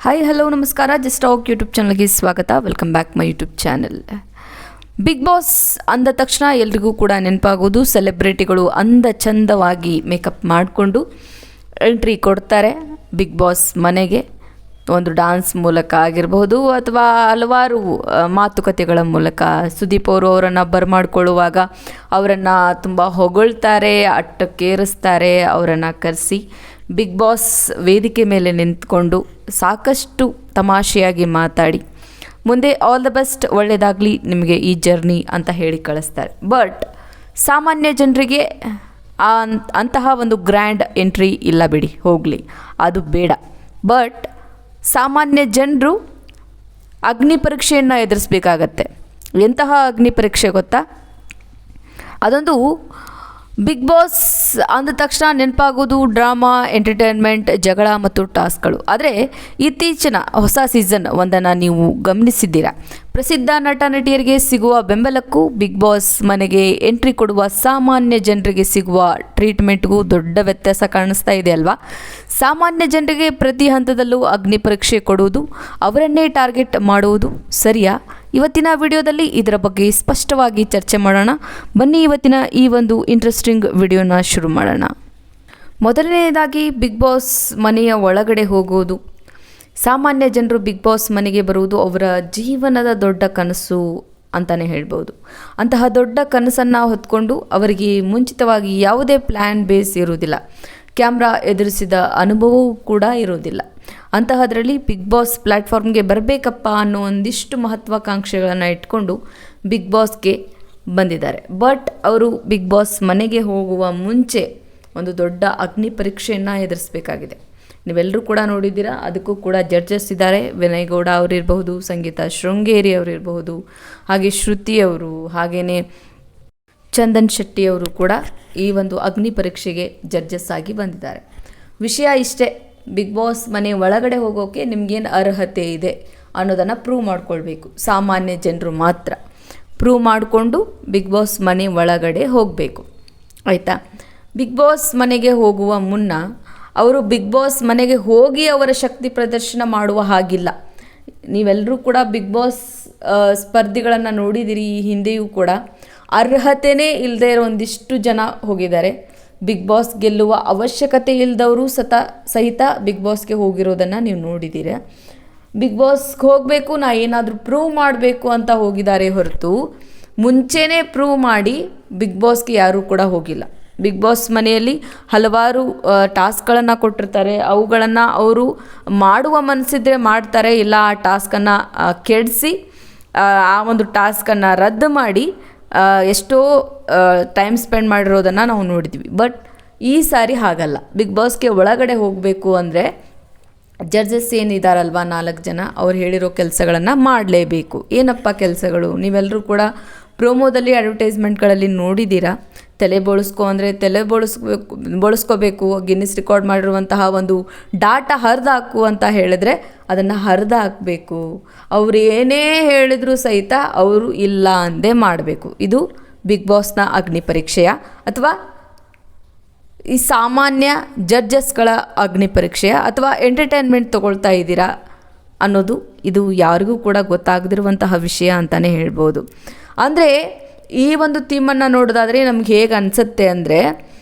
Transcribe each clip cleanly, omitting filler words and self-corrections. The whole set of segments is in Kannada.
ಹಾಯ್ ಹಲೋ ನಮಸ್ಕಾರ. ಜಸ್ಟ್ ಟಾಕ್ ಯೂಟ್ಯೂಬ್ ಚಾನಲ್ಗೆ ಸ್ವಾಗತ. Welcome back my YouTube channel. Bigg Boss ಅಂದ ತಕ್ಷಣ ಎಲ್ರಿಗೂ ಕೂಡ ನೆನಪಾಗೋದು ಸೆಲೆಬ್ರಿಟಿಗಳು ಅಂದ ಚಂದವಾಗಿ ಮೇಕಪ್ ಮಾಡಿಕೊಂಡು ಎಂಟ್ರಿ ಕೊಡ್ತಾರೆ ಬಿಗ್ ಬಾಸ್ ಮನೆಗೆ. ಒಂದು ಡಾನ್ಸ್ ಮೂಲಕ ಆಗಿರಬಹುದು ಅಥವಾ ಹಲವಾರು ಮಾತುಕತೆಗಳ ಮೂಲಕ. ಸುದೀಪ್ ಅವರು ಅವರನ್ನು ಬರಮಾಡ್ಕೊಳ್ಳುವಾಗ ಅವರನ್ನು ತುಂಬ ಹೊಗಳ್ತಾರೆ, ಅಟ್ಟಕ್ಕೇರಿಸ್ತಾರೆ. ಅವರನ್ನು ಕರೆಸಿ ಬಿಗ್ ಬಾಸ್ ವೇದಿಕೆ ಮೇಲೆ ನಿಂತ್ಕೊಂಡು ಸಾಕಷ್ಟು ತಮಾಷೆಯಾಗಿ ಮಾತಾಡಿ ಮುಂದೆ ಆಲ್ ದ ಬೆಸ್ಟ್, ಒಳ್ಳೆಯದಾಗಲಿ ನಿಮಗೆ ಈ ಜರ್ನಿ ಅಂತ ಹೇಳಿ ಕಳಿಸ್ತಾರೆ. ಬಟ್ ಸಾಮಾನ್ಯ ಜನರಿಗೆ ಅಂತಹ ಒಂದು ಗ್ರ್ಯಾಂಡ್ ಎಂಟ್ರಿ ಇಲ್ಲ ಬಿಡಿ, ಹೋಗಲಿ, ಅದು ಬೇಡ. ಬಟ್ ಸಾಮಾನ್ಯ ಜನರು ಅಗ್ನಿ ಪರೀಕ್ಷೆಯನ್ನು ಎದುರಿಸಬೇಕಾಗತ್ತೆ. ಎಂತಹ ಅಗ್ನಿ ಪರೀಕ್ಷೆ ಗೊತ್ತಾ? ಅದೊಂದು ಬಿಗ್ ಬಾಸ್ ಅಂದ ತಕ್ಷಣ ನೆನಪಾಗೋದು ಡ್ರಾಮಾ, ಎಂಟರ್ಟೈನ್ಮೆಂಟ್, ಜಗಳ ಮತ್ತು ಟಾಸ್ಕ್ಗಳು. ಆದರೆ ಇತ್ತೀಚಿನ ಹೊಸ ಸೀಸನ್ ಒಂದನ್ನು ನೀವು ಗಮನಿಸಿದ್ದೀರಾ. ಪ್ರಸಿದ್ಧ ನಟ ನಟಿಯರಿಗೆ ಸಿಗುವ ಬೆಂಬಲಕ್ಕೂ ಬಿಗ್ ಬಾಸ್ ಮನೆಗೆ ಎಂಟ್ರಿ ಕೊಡುವ ಸಾಮಾನ್ಯ ಜನರಿಗೆ ಸಿಗುವ ಟ್ರೀಟ್ಮೆಂಟ್ಗೂ ದೊಡ್ಡ ವ್ಯತ್ಯಾಸ ಕಾಣಿಸ್ತಾ ಇದೆ ಅಲ್ವಾ? ಸಾಮಾನ್ಯ ಜನರಿಗೆ ಪ್ರತಿ ಹಂತದಲ್ಲೂ ಅಗ್ನಿ ಪರೀಕ್ಷೆ ಕೊಡುವುದು, ಅವರನ್ನೇ ಟಾರ್ಗೆಟ್ ಮಾಡುವುದು ಸರಿಯಾ? ಇವತ್ತಿನ ವಿಡಿಯೋದಲ್ಲಿ ಇದರ ಬಗ್ಗೆ ಸ್ಪಷ್ಟವಾಗಿ ಚರ್ಚೆ ಮಾಡೋಣ. ಬನ್ನಿ ಇವತ್ತಿನ ಈ ಒಂದು ಇಂಟ್ರೆಸ್ಟಿಂಗ್ ವಿಡಿಯೋನ ಶುರು ಮಾಡೋಣ. ಮೊದಲನೆಯದಾಗಿ ಬಿಗ್ ಬಾಸ್ ಮನೆಯ ಒಳಗಡೆ ಹೋಗೋದು. ಸಾಮಾನ್ಯ ಜನರು ಬಿಗ್ ಬಾಸ್ ಮನೆಗೆ ಬರುವುದು ಅವರ ಜೀವನದ ದೊಡ್ಡ ಕನಸು ಅಂತಲೇ ಹೇಳ್ಬೋದು. ಅಂತಹ ದೊಡ್ಡ ಕನಸನ್ನು ಹೊತ್ಕೊಂಡು ಅವರಿಗೆ ಮುಂಚಿತವಾಗಿ ಯಾವುದೇ ಪ್ಲ್ಯಾನ್ ಬೇಸ್ ಇರುವುದಿಲ್ಲ, ಕ್ಯಾಮ್ರಾ ಎದುರಿಸಿದ ಅನುಭವವೂ ಕೂಡ ಇರೋದಿಲ್ಲ. ಅಂತಹದ್ರಲ್ಲಿ ಬಿಗ್ ಬಾಸ್ ಪ್ಲ್ಯಾಟ್ಫಾರ್ಮ್ಗೆ ಬರಬೇಕಪ್ಪ ಅನ್ನೋ ಒಂದಿಷ್ಟು ಮಹತ್ವಾಕಾಂಕ್ಷೆಗಳನ್ನು ಇಟ್ಕೊಂಡು ಬಿಗ್ ಬಾಸ್ಗೆ ಬಂದಿದ್ದಾರೆ. ಬಟ್ ಅವರು ಬಿಗ್ ಬಾಸ್ ಮನೆಗೆ ಹೋಗುವ ಮುಂಚೆ ಒಂದು ದೊಡ್ಡ ಅಗ್ನಿ ಪರೀಕ್ಷೆಯನ್ನು ಎದುರಿಸಬೇಕಾಗಿದೆ. ನೀವೆಲ್ಲರೂ ಕೂಡ ನೋಡಿದ್ದೀರಾ. ಅದಕ್ಕೂ ಕೂಡ ಜಡ್ಜಸ್ ಇದ್ದಾರೆ. ವಿನಯ್ ಗೌಡ ಅವರಿರಬಹುದು, ಸಂಗೀತ ಶೃಂಗೇರಿ ಅವರಿರಬಹುದು, ಹಾಗೆ ಶ್ರುತಿ ಅವರು, ಹಾಗೆಯೇ ಚಂದನ್ ಶೆಟ್ಟಿ ಅವರು ಕೂಡ ಈ ಒಂದು ಅಗ್ನಿ ಪರೀಕ್ಷೆಗೆ ಜಡ್ಜಸ್ ಆಗಿ ಬಂದಿದ್ದಾರೆ. ವಿಷಯ ಇಷ್ಟೇ, ಬಿಗ್ ಬಾಸ್ ಮನೆ ಒಳಗಡೆ ಹೋಗೋಕ್ಕೆ ನಿಮಗೇನು ಅರ್ಹತೆ ಇದೆ ಅನ್ನೋದನ್ನು ಪ್ರೂವ್ ಮಾಡ್ಕೊಳ್ಬೇಕು. ಸಾಮಾನ್ಯ ಜನರು ಮಾತ್ರ ಪ್ರೂವ್ ಮಾಡಿಕೊಂಡು ಬಿಗ್ ಬಾಸ್ ಮನೆ ಒಳಗಡೆ ಹೋಗಬೇಕು, ಆಯಿತಾ? ಬಿಗ್ ಬಾಸ್ ಮನೆಗೆ ಹೋಗುವ ಮುನ್ನ ಅವರು ಬಿಗ್ ಬಾಸ್ ಮನೆಗೆ ಹೋಗಿ ಅವರ ಶಕ್ತಿ ಪ್ರದರ್ಶನ ಮಾಡುವ ಹಾಗಿಲ್ಲ. ನೀವೆಲ್ಲರೂ ಕೂಡ ಬಿಗ್ ಬಾಸ್ ಸ್ಪರ್ಧಿಗಳನ್ನು ನೋಡಿದಿರಿ. ಈ ಹಿಂದೆಯೂ ಕೂಡ ಅರ್ಹತೆಯೇ ಇಲ್ಲದೆ ಇರೋ ಒಂದಿಷ್ಟು ಜನ ಹೋಗಿದ್ದಾರೆ. ಬಿಗ್ ಬಾಸ್ ಗೆಲ್ಲುವ ಅವಶ್ಯಕತೆ ಇಲ್ಲದವರು ಸಹಿತ ಬಿಗ್ ಬಾಸ್ಗೆ ಹೋಗಿರೋದನ್ನು ನೀವು ನೋಡಿದ್ದೀರ. ಬಿಗ್ ಬಾಸ್ಗೆ ಹೋಗಬೇಕು, ನಾ ಏನಾದರೂ ಪ್ರೂವ್ ಮಾಡಬೇಕು ಅಂತ ಹೋಗಿದ್ದಾರೆ ಹೊರತು ಮುಂಚೆನೇ ಪ್ರೂವ್ ಮಾಡಿ ಬಿಗ್ ಬಾಸ್ಗೆ ಯಾರೂ ಕೂಡ ಹೋಗಿಲ್ಲ. ಬಿಗ್ ಬಾಸ್ ಮನೆಯಲ್ಲಿ ಹಲವಾರು ಟಾಸ್ಕ್ಗಳನ್ನು ಕೊಟ್ಟಿರ್ತಾರೆ. ಅವುಗಳನ್ನು ಅವರು ಮಾಡುವ ಮನಸ್ಸಿದ್ರೆ ಮಾಡ್ತಾರೆ, ಇಲ್ಲ ಆ ಟಾಸ್ಕನ್ನು ಕೆಡಿಸಿ ಆ ಒಂದು ಟಾಸ್ಕನ್ನು ರದ್ದು ಮಾಡಿ ಎಷ್ಟೋ ಟೈಮ್ ಸ್ಪೆಂಡ್ ಮಾಡಿರೋದನ್ನು ನಾವು ನೋಡಿದ್ವಿ. ಬಟ್ ಈ ಸಾರಿ ಹಾಗಲ್ಲ. ಬಿಗ್ ಬಾಸ್ಗೆ ಒಳಗಡೆ ಹೋಗಬೇಕು ಅಂದರೆ ಜಡ್ಜಸ್ ಏನಿದಾರಲ್ವ 4 ಜನ, ಅವ್ರು ಹೇಳಿರೋ ಕೆಲಸಗಳನ್ನು ಮಾಡಲೇಬೇಕು. ಏನಪ್ಪ ಕೆಲಸಗಳು? ನೀವೆಲ್ಲರೂ ಕೂಡ ಪ್ರೋಮೋದಲ್ಲಿ, ಅಡ್ವರ್ಟೈಸ್ಮೆಂಟ್ಗಳಲ್ಲಿ ನೋಡಿದ್ದೀರಾ. ತಲೆ ಬೋಳಿಸ್ಕೊ ಅಂದರೆ ತಲೆ ಬೋಳಿಸ್ಕೋಬೇಕು. ಗಿನ್ನಿಸ್ ರೆಕಾರ್ಡ್ ಮಾಡಿರುವಂತಹ ಒಂದು ಡಾಟಾ ಹರಿದು ಹಾಕು ಅಂತ ಹೇಳಿದ್ರೆ ಅದನ್ನು ಹರಿದು ಹಾಕಬೇಕು. ಅವ್ರು ಏನೇ ಹೇಳಿದರೂ ಸಹಿತ ಅವರು ಇಲ್ಲ ಅಂದೇ ಮಾಡಬೇಕು. ಇದು ಬಿಗ್ ಬಾಸ್ನ ಅಗ್ನಿ ಪರೀಕ್ಷೆಯ ಅಥವಾ ಈ ಸಾಮಾನ್ಯ ಜಡ್ಜಸ್ಗಳ ಅಗ್ನಿ ಪರೀಕ್ಷೆಯ ಅಥವಾ ಎಂಟರ್ಟೈನ್ಮೆಂಟ್ ತೊಗೊಳ್ತಾ ಇದ್ದೀರಾ ಅನ್ನೋದು ಇದು ಯಾರಿಗೂ ಕೂಡ ಗೊತ್ತಾಗದಿರುವಂತಹ ವಿಷಯ ಅಂತಲೇ ಹೇಳ್ಬೋದು. ಅಂದರೆ ಈ ಒಂದು ಥೀಮನ್ನು ನೋಡೋದಾದರೆ ನಮ್ಗೆ ಹೇಗೆ ಅನಿಸುತ್ತೆ ಅಂದರೆ,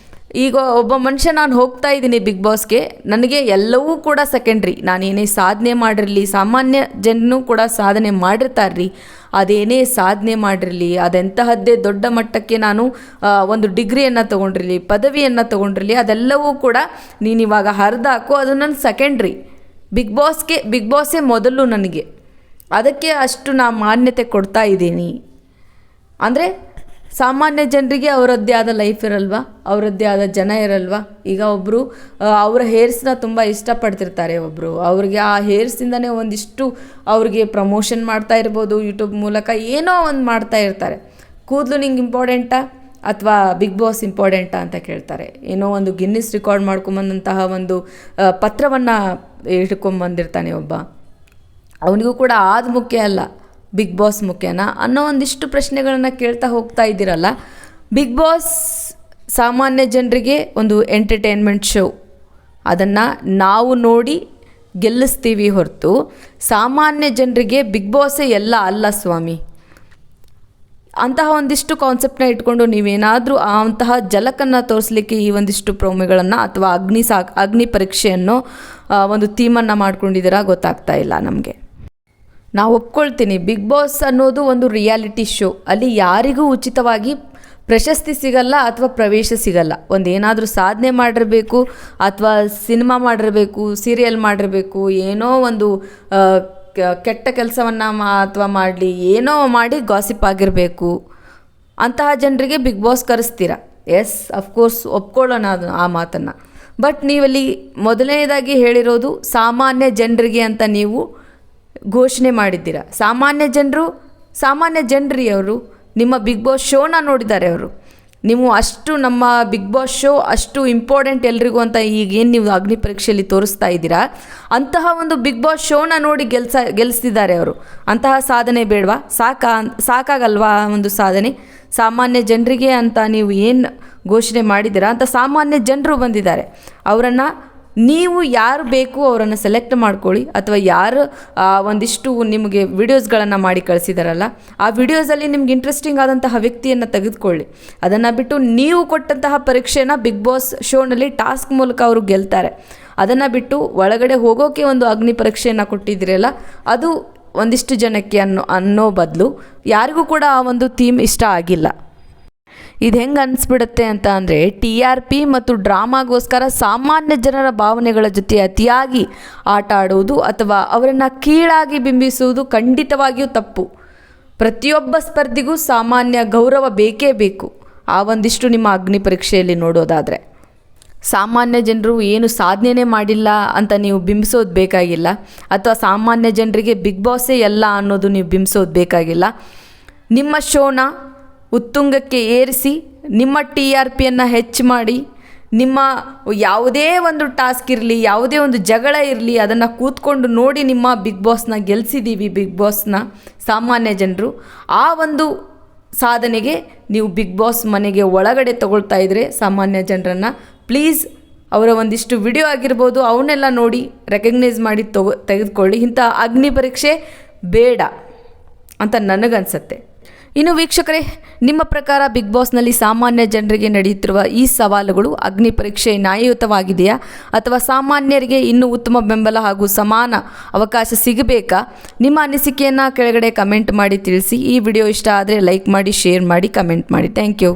ಈಗ ಒಬ್ಬ ಮನುಷ್ಯ ನಾನು ಹೋಗ್ತಾ ಇದ್ದೀನಿ ಬಿಗ್ ಬಾಸ್ಗೆ, ನನಗೆ ಎಲ್ಲವೂ ಕೂಡ ಸೆಕೆಂಡ್ರಿ. ನಾನೇನೇ ಸಾಧನೆ ಮಾಡಿರಲಿ, ಸಾಮಾನ್ಯ ಜನನೂ ಕೂಡ ಸಾಧನೆ ಮಾಡಿರ್ತಾರ್ರಿ, ಅದೇನೇ ಸಾಧನೆ ಮಾಡಿರಲಿ, ಅದೆಂತಹದ್ದೇ ದೊಡ್ಡ ಮಟ್ಟಕ್ಕೆ ನಾನು ಒಂದು ಡಿಗ್ರಿಯನ್ನು ತೊಗೊಂಡಿರಲಿ, ಪದವಿಯನ್ನು ತೊಗೊಂಡಿರಲಿ, ಅದೆಲ್ಲವೂ ಕೂಡ ನೀನಿವಾಗ ಹರಿದಾಕು, ಅದು ನನ್ನ ಸೆಕೆಂಡ್ರಿ. ಬಿಗ್ ಬಾಸೇ ಮೊದಲು ನನಗೆ, ಅದಕ್ಕೆ ಅಷ್ಟು ನಾನು ಮಾನ್ಯತೆ ಕೊಡ್ತಾ ಇದ್ದೀನಿ. ಅಂದರೆ ಸಾಮಾನ್ಯ ಜನರಿಗೆ ಅವರದ್ದೇ ಆದ ಲೈಫ್ ಇರಲ್ವ, ಅವರದ್ದೇ ಆದ ಜನ ಇರಲ್ವ. ಈಗ ಒಬ್ಬರು ಅವರ ಹೇರ್ಸ್ನ ತುಂಬ ಇಷ್ಟಪಡ್ತಿರ್ತಾರೆ, ಒಬ್ಬರು ಅವ್ರಿಗೆ ಆ ಹೇರ್ಸಿಂದನೇ ಒಂದಿಷ್ಟು ಅವ್ರಿಗೆ ಪ್ರಮೋಷನ್ ಮಾಡ್ತಾ ಇರ್ಬೋದು, ಯೂಟ್ಯೂಬ್ ಮೂಲಕ ಏನೋ ಒಂದು ಮಾಡ್ತಾ ಇರ್ತಾರೆ. ಕೂದಲು ನಿಂಗೆ ಇಂಪಾರ್ಟೆಂಟಾ ಅಥವಾ ಬಿಗ್ ಬಾಸ್ ಇಂಪಾರ್ಟೆಂಟಾ ಅಂತ ಕೇಳ್ತಾರೆ. ಏನೋ ಒಂದು ಗಿನ್ನಿಸ್ ರೆಕಾರ್ಡ್ ಮಾಡ್ಕೊಂಬಂದಂತಹ ಒಂದು ಪತ್ರವನ್ನು ಇಟ್ಕೊಂಬಂದಿರ್ತಾನೆ ಒಬ್ಬ, ಅವನಿಗೂ ಕೂಡ ಅದು ಮುಖ್ಯ ಅಲ್ಲ, ಬಿಗ್ ಬಾಸ್ ಮುಖ್ಯನಾ ಅನ್ನೋ ಒಂದಿಷ್ಟು ಪ್ರಶ್ನೆಗಳನ್ನು ಕೇಳ್ತಾ ಹೋಗ್ತಾ ಇದ್ದೀರಲ್ಲ. ಬಿಗ್ ಬಾಸ್ ಸಾಮಾನ್ಯ ಜನರಿಗೆ ಒಂದು ಎಂಟರ್ಟೈನ್ಮೆಂಟ್ ಶೋ. ಅದನ್ನು ನಾವು ನೋಡಿ ಗೆಲ್ಲಿಸ್ತೀವಿ ಹೊರತು ಸಾಮಾನ್ಯ ಜನರಿಗೆ ಬಿಗ್ ಬಾಸೇ ಎಲ್ಲ ಅಲ್ಲ ಸ್ವಾಮಿ. ಅಂತಹ ಒಂದಿಷ್ಟು ಕಾನ್ಸೆಪ್ಟನ್ನ ಇಟ್ಕೊಂಡು ನೀವೇನಾದರೂ ಅಂತಹ ಜಲಕನ್ನು ತೋರಿಸ್ಲಿಕ್ಕೆ ಈ ಒಂದಿಷ್ಟು ಪ್ರೋಮೋಗಳನ್ನು ಅಥವಾ ಅಗ್ನಿ ಪರೀಕ್ಷೆಯನ್ನು ಒಂದು ಥೀಮನ್ನು ಮಾಡ್ಕೊಂಡಿದ್ದೀರಾ ಗೊತ್ತಾಗ್ತಾ ಇಲ್ಲ ನಮಗೆ. ನಾವು ಒಪ್ಕೊಳ್ತೀನಿ, ಬಿಗ್ ಬಾಸ್ ಅನ್ನೋದು ಒಂದು ರಿಯಾಲಿಟಿ ಶೋ. ಅಲ್ಲಿ ಯಾರಿಗೂ ಉಚಿತವಾಗಿ ಪ್ರಶಸ್ತಿ ಸಿಗಲ್ಲ ಅಥವಾ ಪ್ರವೇಶ ಸಿಗಲ್ಲ. ಒಂದು ಏನಾದರೂ ಸಾಧನೆ ಮಾಡಿರಬೇಕು ಅಥವಾ ಸಿನಿಮಾ ಮಾಡಿರಬೇಕು, ಸೀರಿಯಲ್ ಮಾಡಿರಬೇಕು, ಏನೋ ಒಂದು ಕೆಟ್ಟ ಕೆಲಸವನ್ನು ಅಥವಾ ಮಾಡಲಿ, ಏನೋ ಮಾಡಿ ಗಾಸಿಪ್ ಆಗಿರಬೇಕು, ಅಂತಹ ಜನರಿಗೆ ಬಿಗ್ ಬಾಸ್ ಕರೆಸ್ತೀರ. ಎಸ್, ಅಫ್ಕೋರ್ಸ್ ಒಪ್ಕೊಳ್ಳೋಣ ಆ ಮಾತನ್ನು. ಬಟ್ ನೀವಲ್ಲಿ ಮೊದಲನೇದಾಗಿ ಹೇಳಿರೋದು ಸಾಮಾನ್ಯ ಜನರಿಗೆ ಅಂತ ನೀವು ಘೋಷಣೆ ಮಾಡಿದ್ದೀರ. ಸಾಮಾನ್ಯ ಜನರಿ ಅವರು ನಿಮ್ಮ ಬಿಗ್ ಬಾಸ್ ಶೋನ ನೋಡಿದ್ದಾರೆ. ಅವರು ನೀವು ಅಷ್ಟು ನಮ್ಮ ಬಿಗ್ ಬಾಸ್ ಶೋ ಅಷ್ಟು ಇಂಪಾರ್ಟೆಂಟ್ ಎಲ್ರಿಗೂ ಅಂತ ಈಗೇನು ನೀವು ಅಗ್ನಿ ಪರೀಕ್ಷೆಯಲ್ಲಿ ತೋರಿಸ್ತಾ ಇದ್ದೀರಾ, ಅಂತಹ ಒಂದು ಬಿಗ್ ಬಾಸ್ ಶೋನ ನೋಡಿ ಗೆಲ್ಲಿಸ್ತಿದ್ದಾರೆ ಅವರು. ಅಂತಹ ಸಾಧನೆ ಬೇಡವಾ? ಸಾಕಾಗಲ್ವಾ ಒಂದು ಸಾಧನೆ? ಸಾಮಾನ್ಯ ಜನರಿಗೆ ಅಂತ ನೀವು ಏನು ಘೋಷಣೆ ಮಾಡಿದ್ದೀರಾ ಅಂತ ಸಾಮಾನ್ಯ ಜನರು ಬಂದಿದ್ದಾರೆ. ಅವರನ್ನು ನೀವು ಯಾರು ಬೇಕು ಅವರನ್ನು ಸೆಲೆಕ್ಟ್ ಮಾಡ್ಕೊಳ್ಳಿ, ಅಥವಾ ಯಾರು ಒಂದಿಷ್ಟು ನಿಮಗೆ ವಿಡಿಯೋಸ್ಗಳನ್ನು ಮಾಡಿ ಕಳಿಸಿದಾರಲ್ಲ, ಆ ವಿಡಿಯೋಸಲ್ಲಿ ನಿಮ್ಗೆ ಇಂಟ್ರೆಸ್ಟಿಂಗ್ ಆದಂತಹ ವ್ಯಕ್ತಿಯನ್ನು ತೆಗೆದುಕೊಳ್ಳಿ. ಅದನ್ನು ಬಿಟ್ಟು ನೀವು ಕೊಟ್ಟಂತಹ ಪರೀಕ್ಷೆನ ಬಿಗ್ ಬಾಸ್ ಶೋನಲ್ಲಿ ಟಾಸ್ಕ್ ಮೂಲಕ ಅವರು ಗೆಲ್ತಾರೆ. ಅದನ್ನು ಬಿಟ್ಟು ಒಳಗಡೆ ಹೋಗೋಕ್ಕೆ ಒಂದು ಅಗ್ನಿ ಪರೀಕ್ಷೆಯನ್ನು ಕೊಟ್ಟಿದ್ದೀರಲ್ಲ, ಅದು ಒಂದಿಷ್ಟು ಜನಕ್ಕೆ ಅನ್ನೋ ಬದಲು ಯಾರಿಗೂ ಕೂಡ ಆ ಒಂದು ಥೀಮ್ ಇಷ್ಟ ಆಗಿಲ್ಲ. ಇದು ಹೆಂಗೆ ಅನಿಸ್ಬಿಡುತ್ತೆ ಅಂತ ಅಂದರೆ, TRP ಮತ್ತು ಡ್ರಾಮಾಗೋಸ್ಕರ ಸಾಮಾನ್ಯ ಜನರ ಭಾವನೆಗಳ ಜೊತೆ ಅತಿಯಾಗಿ ಆಟ ಆಡುವುದು ಅಥವಾ ಅವರನ್ನು ಕೀಳಾಗಿ ಬಿಂಬಿಸುವುದು ಖಂಡಿತವಾಗಿಯೂ ತಪ್ಪು. ಪ್ರತಿಯೊಬ್ಬ ಸ್ಪರ್ಧಿಗೂ ಸಾಮಾನ್ಯ ಗೌರವ ಬೇಕೇ ಬೇಕು. ಆ ಒಂದಿಷ್ಟು ನಿಮ್ಮ ಅಗ್ನಿ ಪರೀಕ್ಷೆಯಲ್ಲಿ ನೋಡೋದಾದರೆ ಸಾಮಾನ್ಯ ಜನರು ಏನು ಸಾಧನೆ ಮಾಡಿಲ್ಲ ಅಂತ ನೀವು ಬಿಂಬಿಸೋದು ಬೇಕಾಗಿಲ್ಲ, ಅಥವಾ ಸಾಮಾನ್ಯ ಜನರಿಗೆ ಬಿಗ್ ಬಾಸೇ ಎಲ್ಲ ಅನ್ನೋದು ನೀವು ಬಿಂಬಿಸೋದು ಬೇಕಾಗಿಲ್ಲ. ನಿಮ್ಮ ಶೋನ ಉತ್ತುಂಗಕ್ಕೆ ಏರಿಸಿ, ನಿಮ್ಮ TRPಯನ್ನು ಹೆಚ್ಚು ಮಾಡಿ, ನಿಮ್ಮ ಯಾವುದೇ ಒಂದು ಟಾಸ್ಕ್ ಇರಲಿ, ಯಾವುದೇ ಒಂದು ಜಗಳ ಇರಲಿ, ಅದನ್ನು ಕೂತ್ಕೊಂಡು ನೋಡಿ ನಿಮ್ಮ ಬಿಗ್ ಬಾಸ್ನ ಗೆಲ್ಲಿಸಿದ್ದೀವಿ. ಬಿಗ್ ಬಾಸ್ನ ಸಾಮಾನ್ಯ ಜನರು ಆ ಒಂದು ಸಾಧನೆಗೆ ನೀವು ಬಿಗ್ ಬಾಸ್ ಮನೆಗೆ ಒಳಗಡೆ ತಗೊಳ್ತಾ ಇದ್ದರೆ ಸಾಮಾನ್ಯ ಜನರನ್ನು ಪ್ಲೀಸ್ ಅವರ ಒಂದಿಷ್ಟು ವಿಡಿಯೋ ಆಗಿರ್ಬೋದು ಅವನ್ನೆಲ್ಲ ನೋಡಿ ರೆಕಗ್ನೈಸ್ ಮಾಡಿ ತೆಗೆದುಕೊಳ್ಳಿ. ಇಂಥ ಅಗ್ನಿ ಪರೀಕ್ಷೆ ಬೇಡ ಅಂತ ನನಗನ್ಸುತ್ತೆ. ಇನ್ನು ವೀಕ್ಷಕರೇ, ನಿಮ್ಮ ಪ್ರಕಾರ ಬಿಗ್ ಬಾಸ್ನಲ್ಲಿ ಸಾಮಾನ್ಯ ಜನರಿಗೆ ನಡೆಯುತ್ತಿರುವ ಈ ಸವಾಲುಗಳು ಅಗ್ನಿ ಪರೀಕ್ಷೆ ನ್ಯಾಯಯುತವಾಗಿದೆಯಾ, ಅಥವಾ ಸಾಮಾನ್ಯರಿಗೆ ಇನ್ನೂ ಉತ್ತಮ ಬೆಂಬಲ ಹಾಗೂ ಸಮಾನ ಅವಕಾಶ ಸಿಗಬೇಕಾ? ನಿಮ್ಮ ಅನಿಸಿಕೆಯನ್ನು ಕೆಳಗಡೆ ಕಮೆಂಟ್ ಮಾಡಿ ತಿಳಿಸಿ. ಈ ವಿಡಿಯೋ ಇಷ್ಟ ಆದರೆ ಲೈಕ್ ಮಾಡಿ, ಶೇರ್ ಮಾಡಿ, ಕಮೆಂಟ್ ಮಾಡಿ. Thank you.